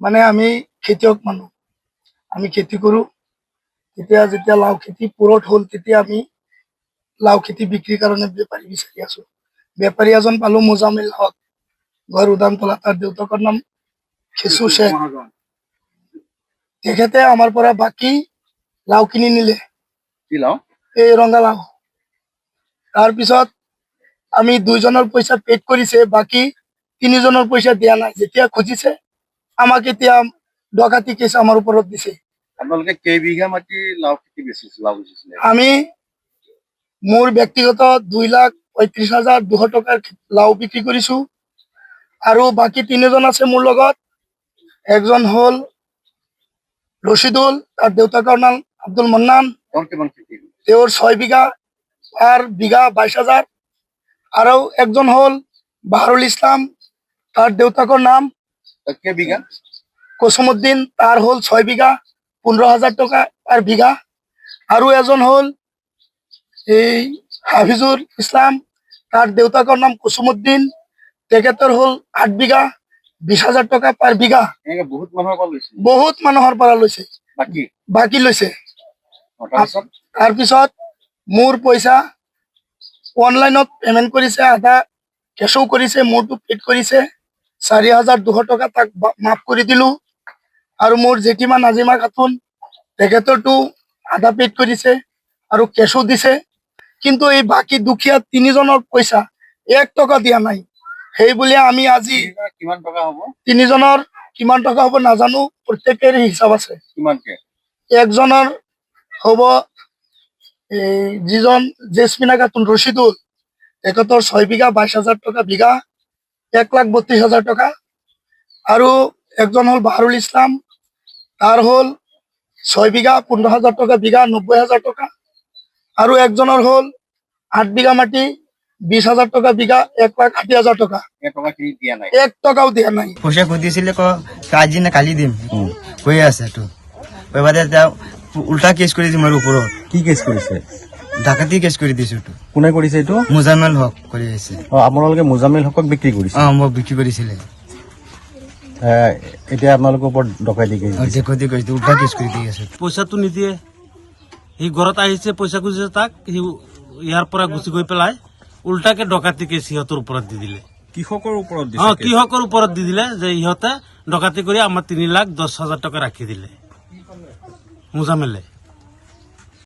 মানে আমি খেতিয়ক মানুহ, আমি খেতি কৰোঁ। যেতিয়া লাও খেতি পুৰঠ হ'ল তেতিয়া আমি লাও খেতি বিক্ৰীৰ কাৰণে বেপাৰী বিচাৰি আছো। বেপাৰী এজন পালো, মোজামিল হক, ঘৰ উদানতলা। তাৰ দেউতাকৰ নাম খেচু শেখ। তেখেতে আমাৰ পৰা বাকী লাও কিনি নিলে, এই ৰঙালাও। তাৰপিছত আমি দুইজনৰ পইচা পেড কৰিছে, বাকী তিনিজনৰ পইচা দিয়া নাই। যেতিয়া খুজিছে আমাক এতিয়া ডকাতি কেছ আমাৰ ওপৰত দিছে। আপোনালোকে কেইবিঘা মাটি লাও খেতি বেচিছিলে? আমি মোৰ ব্যক্তিগত 2,35,200 টকাৰ লাও বিক্ৰী কৰিছো, আৰু বাকী তিনিজন আছে মোৰ লগত। একজন হ'ল ৰচিদুল, তাৰ দেউতাকৰ নাম আব্দুল মন্নান। তেওঁৰ 6 বিঘা, পাৰ বিঘা 22,000। আৰু একজন হ'ল বাহাৰুল ইছলাম, তাৰ দেউতাকৰ নাম কসমুদ্দিন, তাৰ হ'ল 6 বিঘা 15,000 টকা পাৰ বিঘা। আৰু এজন হ'ল এই হাফিজুল ইছলাম, তাৰ দেউতাকৰ নাম কসমুদ্দিন, তেখেতৰ হ'ল 8 বিঘা 20,000 টকা পাৰ বিঘা। বহুত মানুহৰ পৰা লৈছে, বাকী লৈছে। তাৰপিছত মোৰ পইচা অনলাইনত পেমেন্ট কৰিছে, আধা কেছো কৰিছে, মোৰটো পেড কৰিছে 4,200 টকা, তাক মাফ কৰি দিলো। আৰু মোৰ জেঠিমা নাজিমা খাতুন, তেখেতৰটো আধা পেড কৰিছে আৰু কেছো দিছে। কিন্তু এই বাকী দুখীয়া তিনিজনৰ পইচা 1 টকা দিয়া নাই। সেই বুলি আমি আজি তিনিজনৰ কিমান টকা হ'ব নাজানো, প্ৰত্যেকৰে হিচাপ আছে। একজনৰ হ'ব এই যিজন জেসমিনা খাতুন ৰচিদুল, তেখেতৰ 6 বিঘা 22,000 টকা বিঘা, 1,32,000 টকা। আৰু একজন হ'ল বাহাৰুল ইছলাম, তাৰ হ'ল 6 বিঘা 15,000 টকা বিঘা, 90,000 টকা। আৰু একজনৰ হ'ল 8 বিঘা মাটি 20,000 টকা বিঘা, 1,80,000 টকা। 1 টকাও দিয়া নাই। পইচা খুজিছিলে, আজি না কালি দিম কৈ আছে। উল্টা কেছ কৰি দিম আৰু ওপৰত। কি কেছ কৰিছে? ডাকাতি কেছ কৰি দিছো। কোনে কৰিছে এইটো? মোজামিল হক কৰি আছে। আপোনালোকে মোজামিল হকক বিক্ৰী কৰিছে? মোক বিক্ৰী কৰিছিলে। এতিয়া আপোনালোকৰ ওপৰত ডকাইতি কৰিছে, উল্টা কেছ কৰি দি আছে। পইচাটো নিদিয়ে, সি ঘৰত আহিছে, পইচা খুজিছে, তাক সি ইয়াৰ পৰা গুচি গৈ পেলাই উল্টাকে ডকাতি কেছ সিহঁতৰ ওপৰত দি দিলে। কৃষকৰ ওপৰত? কৃষকৰ ওপৰত দি দিলে যে ইহঁতে ডকাতি কৰি আমাৰ 3,10,000 টকা ৰাখি দিলে মোজামিলে।